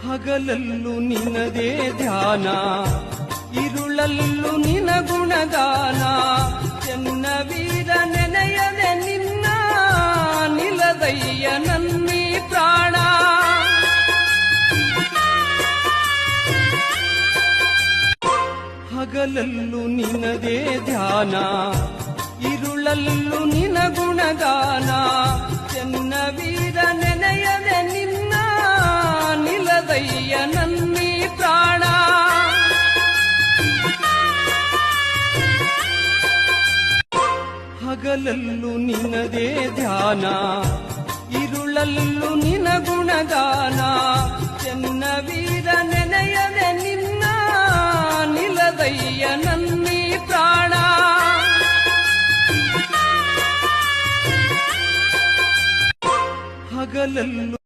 ಹಗಲಲ್ಲೂ ನಿನದೇ ಧ್ಯಾನ, ಇರುಳಲ್ಲೂ ನಿನ ಗುಣಗಾನ. ಚೆನ್ನವೀರ ನೆನೆಯದೆ ನಿನ್ನ ನಿಲದಯ್ಯ ನನ್ನೀ ಪ್ರಾಣ. ಹಗಲಲ್ಲೂ ನಿನದೇ ಧ್ಯಾನ, ಇರುಳಲ್ಲೂ ನಿನ ಗುಣಗಾನ. ಚೆನ್ನವೀರ ನೆನೆಯದೆ ನಿನ್ನ ನಿಲದಯ್ಯ ನನ್ನೀ ಪ್ರಾಣ. ಹಗಲಲ್ಲೂ ನಿನದೇ ಧ್ಯಾನ, ಇರುಳಲ್ಲೂ ನಿನ ಗುಣಗಾನ. ಚೆನ್ನವೀರ ನೆನೆಯದೆ ನಿನ್ನ ನಿಲದಯ್ಯ ನನ್ನೀ ಪ್ರಾಣ. ಹಗಲಲ್ಲೂ